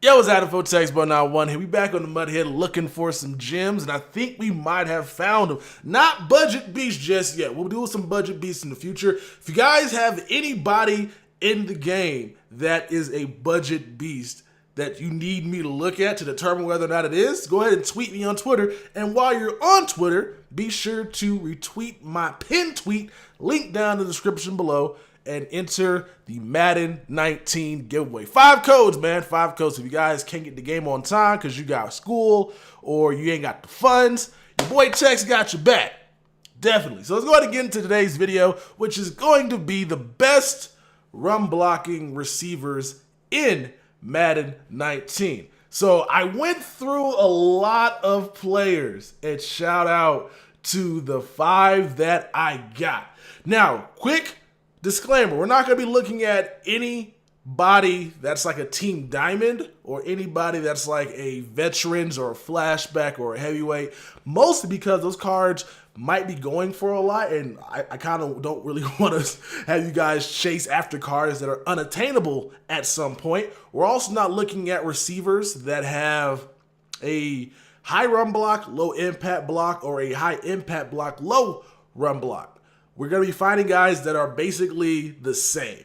Yo, it's Adam for Text, but not one here. We back on the Mudhead looking for some gems, and I think we might have found them. Not budget beasts just yet. We'll do some budget beasts in the future. If you guys have anybody in the game that is a budget beast that you need me to look at to determine whether or not it is, go ahead and tweet me on Twitter. And while you're on Twitter, be sure to retweet my pinned tweet, link down in the description below, and enter the Madden 19 giveaway. 5 codes, man. 5 codes. If you guys can't get the game on time because you got school or you ain't got the funds, your boy Tex got your back. Definitely. So let's go ahead and get into today's video, which is going to be the best run blocking receivers in Madden 19. So I went through a lot of players, and shout out to the 5 that I got. Now, quick disclaimer, we're not going to be looking at anybody that's like a team diamond or anybody that's like a veterans or a flashback or a heavyweight, mostly because those cards might be going for a lot, and I kind of don't really want to have you guys chase after cards that are unattainable at some point. We're also not looking at receivers that have a high run block, low impact block, or a high impact block, low run block. We're going to be finding guys that are basically the same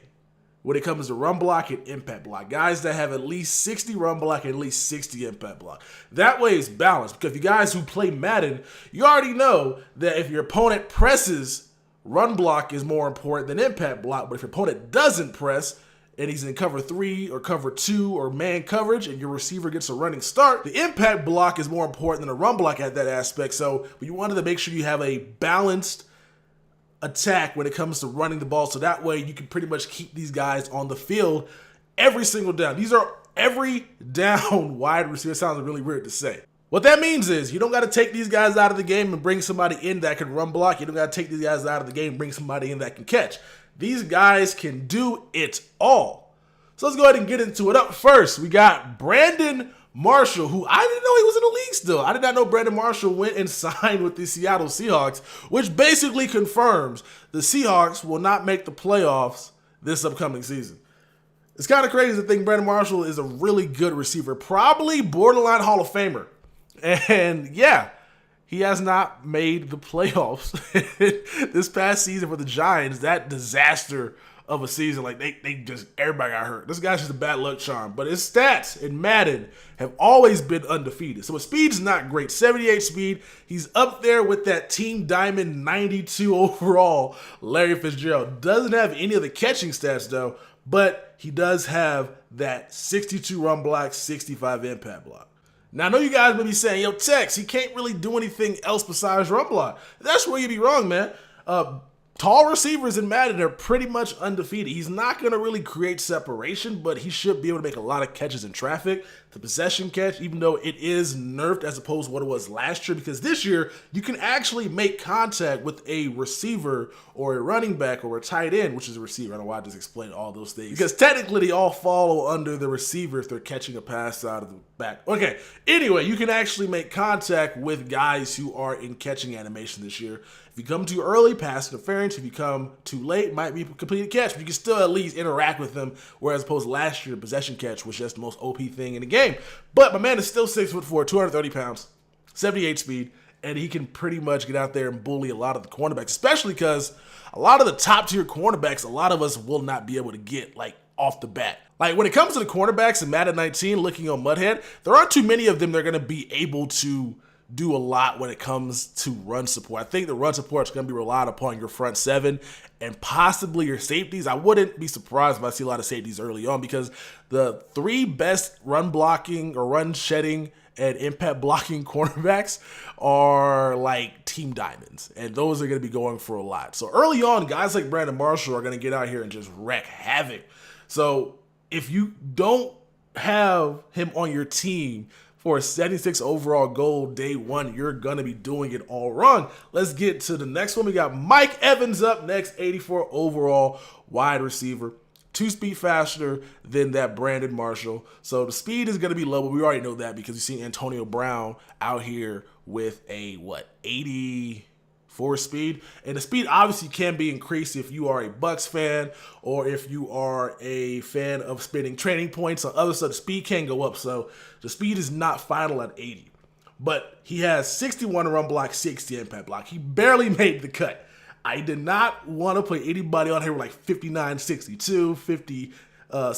when it comes to run block and impact block. Guys that have at least 60 run block and at least 60 impact block. That way it's balanced, because if you guys who play Madden, you already know that if your opponent presses, run block is more important than impact block. But if your opponent doesn't press and he's in cover 3 or cover 2 or man coverage and your receiver gets a running start, the impact block is more important than the run block at that aspect. So you wanted to make sure you have a balanced attack when it comes to running the ball, so that way you can pretty much keep these guys on the field every single down. These are every down wide receiver. Sounds really weird to say. What that means is you don't got to take these guys out of the game and bring somebody in that can run block. You don't got to take these guys out of the game and bring somebody in that can catch. These guys can do it all. So let's go ahead and get into it. Up first, we got Brandon Marshall, who I didn't know he was in the league still. I did not know Brandon Marshall went and signed with the Seattle Seahawks, which basically confirms the Seahawks will not make the playoffs this upcoming season. It's kind of crazy to think Brandon Marshall is a really good receiver, probably borderline Hall of Famer. And yeah, he has not made the playoffs this past season for the Giants. That disaster of a season, like they just, everybody got hurt. This guy's just a bad luck charm, but his stats in Madden have always been undefeated. So his speed's not great. 78 speed. He's up there with that Team Diamond 92 overall Larry Fitzgerald. Doesn't have any of the catching stats though, but he does have that 62 run block, 65 impact block. Now I know you guys may be saying, yo, Tex, he can't really do anything else besides run block. That's where you'd be wrong, man. Tall receivers in Madden are pretty much undefeated. He's not going to really create separation, but he should be able to make a lot of catches in traffic. The possession catch, even though it is nerfed as opposed to what it was last year, because this year you can actually make contact with a receiver or a running back or a tight end, which is a receiver. I don't know why I just explained all those things, because technically they all follow under the receiver if they're catching a pass out of the back. Okay, anyway, you can actually make contact with guys who are in catching animation this year. If you come too early, pass interference. If you come too late, might be a completed catch, but you can still at least interact with them, whereas opposed to last year, the possession catch was just the most OP thing in the game. But my man is still 6'4", 230 pounds, 78 speed, and he can pretty much get out there and bully a lot of the cornerbacks, especially because a lot of the top tier cornerbacks, a lot of us will not be able to get like off the bat. Like when it comes to the cornerbacks in Madden 19, looking on Mudhead, there aren't too many of them that are going to be able to do a lot when it comes to run support. I think the run support is going to be relied upon your front seven and possibly your safeties. I wouldn't be surprised if I see a lot of safeties early on, because the 3 best run blocking or run shedding and impact blocking cornerbacks are like team diamonds, and those are going to be going for a lot. So early on, guys like Brandon Marshall are going to get out here and just wreak havoc. So if you don't have him on your team for a 76 overall goal day one, you're going to be doing it all wrong. Let's get to the next one. We got Mike Evans up next, 84 overall wide receiver. 2 speed faster than that Brandon Marshall. So the speed is going to be low, but we already know that because you see Antonio Brown out here with a, 84 for speed. And the speed obviously can be increased if you are a Bucks fan or if you are a fan of spending training points on other stuff. The speed can go up, so the speed is not final at 80. But he has 61 run block, 60 impact block. He barely made the cut. I did not want to put anybody on here with like 59, 62, 50,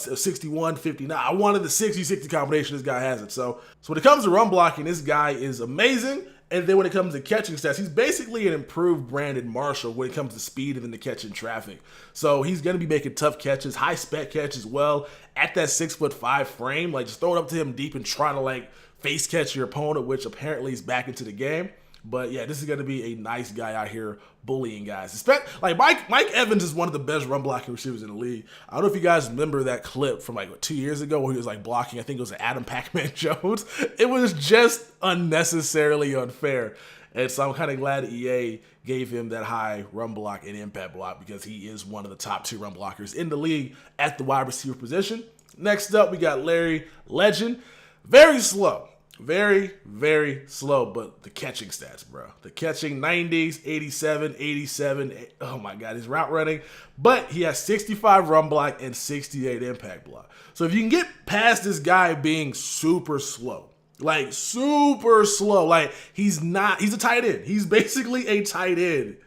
61, 59. I wanted the 60-60 combination. This guy has it. So when it comes to run blocking, this guy is amazing. And then when it comes to catching stats, he's basically an improved Brandon Marshall when it comes to speed and then the catching traffic. So he's going to be making tough catches, high spec catch as well at that 6'5" frame. Like, just throw it up to him deep and try to like face catch your opponent, which apparently is back into the game. But yeah, this is going to be a nice guy out here bullying guys. Like Mike Evans is one of the best run blocking receivers in the league. I don't know if you guys remember that clip from like 2 years ago where he was like blocking, I think it was Adam Pac-Man Jones. It was just unnecessarily unfair. And so I'm kind of glad EA gave him that high run block and impact block because he is one of the top 2 run blockers in the league at the wide receiver position. Next up, we got Larry Legend. Very slow. Very, very slow, but the catching stats, bro. The catching 90s, 87, 87. Oh my God, his route running. But he has 65 run block and 68 impact block. So if you can get past this guy being super slow, like super slow, like he's a tight end. He's basically a tight end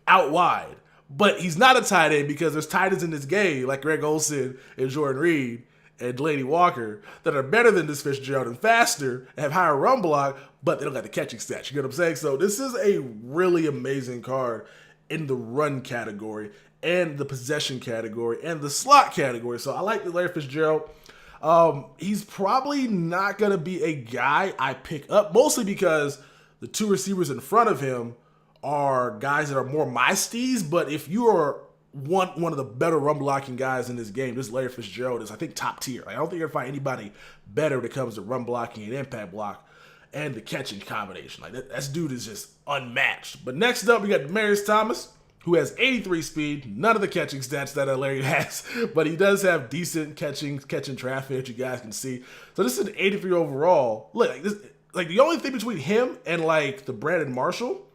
out wide. But he's not a tight end because there's tight ends in this game like Greg Olsen and Jordan Reed and Delaney Walker that are better than this Fitzgerald and faster and have higher run block, but they don't got the catching stats. You get what I'm saying? So this is a really amazing card in the run category and the possession category and the slot category. So I like the Larry Fitzgerald. He's probably not going to be a guy I pick up, mostly because the 2 receivers in front of him are guys that are more my steez. But if you are one of the better run blocking guys in this game, this Larry Fitzgerald is, I think, top tier. I don't think you're gonna find anybody better when it comes to run blocking and impact block and the catching combination. Like that dude is just unmatched. But next up, we got Demaryius Thomas, who has 83 speed, none of the catching stats that Larry has, but he does have decent catching traffic, which you guys can see. So this is an 83 overall. Look, like the only thing between him and like the Brandon Marshall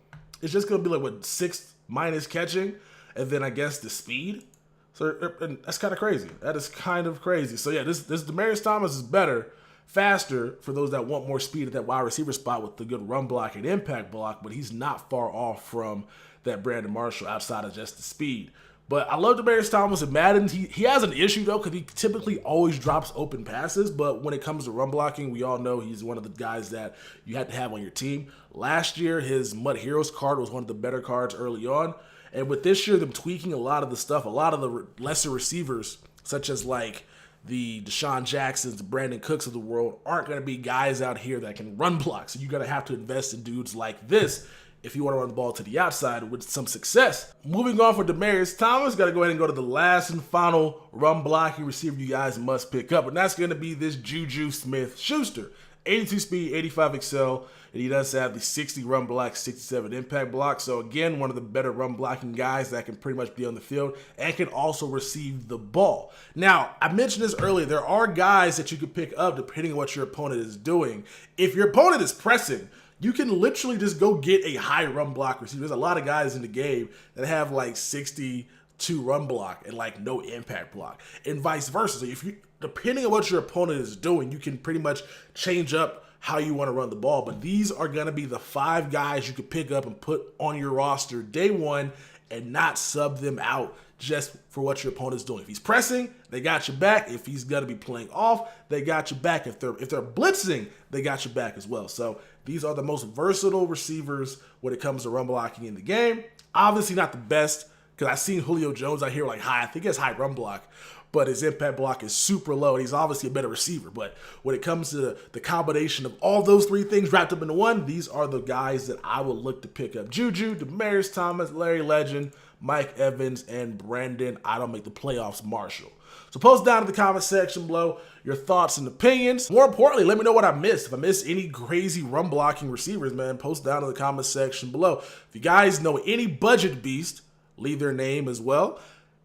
is just gonna be like what, 6 minus catching. And then I guess the speed. So and that's kind of crazy. That is kind of crazy. So yeah, this Demaryius Thomas is better, faster for those that want more speed at that wide receiver spot with the good run block and impact block, but he's not far off from that Brandon Marshall outside of just the speed. But I love Demaryius Thomas in Madden. He has an issue though because he typically always drops open passes, but when it comes to run blocking, we all know he's one of the guys that you have to have on your team. Last year, his Mud Heroes card was one of the better cards early on. And with this year, them tweaking a lot of the stuff, a lot of the lesser receivers, such as like the Deshaun Jacksons, the Brandon Cooks of the world, aren't going to be guys out here that can run block. So you're going to have to invest in dudes like this if you want to run the ball to the outside with some success. Moving on for Demaryius Thomas, got to go ahead and go to the last and final run blocking receiver you guys must pick up. And that's going to be this Juju Smith-Schuster. 82 speed, 85 excel, and he does have the 60 run block, 67 impact block. So again, one of the better run blocking guys that can pretty much be on the field and can also receive the ball. Now, I mentioned this earlier, there are guys that you can pick up depending on what your opponent is doing. If your opponent is pressing, you can literally just go get a high run block receiver. There's a lot of guys in the game that have like 62 run block and like no impact block, and vice versa. So if you, depending on what your opponent is doing, you can pretty much change up how you want to run the ball. But these are going to be the 5 guys you could pick up and put on your roster day one and not sub them out just for what your opponent's doing. If he's pressing, they got your back. If he's going to be playing off, they got your back. If they're blitzing, they got your back as well. So these are the most versatile receivers when it comes to run blocking in the game. Obviously not the best, because I've seen Julio Jones out here like high. I think he has high run block, but his impact block is super low, and he's obviously a better receiver. But when it comes to the combination of all those 3 things wrapped up into one, these are the guys that I would look to pick up. Juju, Demaryius Thomas, Larry Legend, Mike Evans, and Brandon, I don't make the playoffs, Marshall. So post down in the comment section below your thoughts and opinions. More importantly, let me know what I missed. If I missed any crazy run blocking receivers, man, post down in the comment section below. If you guys know any budget beast, leave their name as well.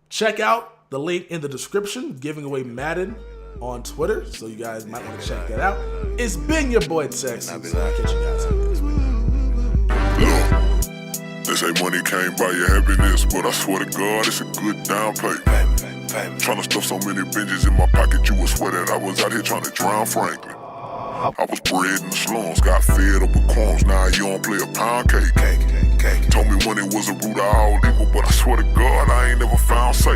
Check out the link in the description, giving away Madden on Twitter, so you guys might want to check that out. It's been your boy Tex. I'll catch you guys on the next one. They say money can't buy you happiness, but I swear to God, it's a good down payment. Tryna stuff so many binges in my pocket, you would swear that I was out here trying to drown Franklin. I was bred in the slums, got fed up with crumbs, now you don't play a pound cake. Told me money was a root of all evil, but I swear to God, I ain't never found safe.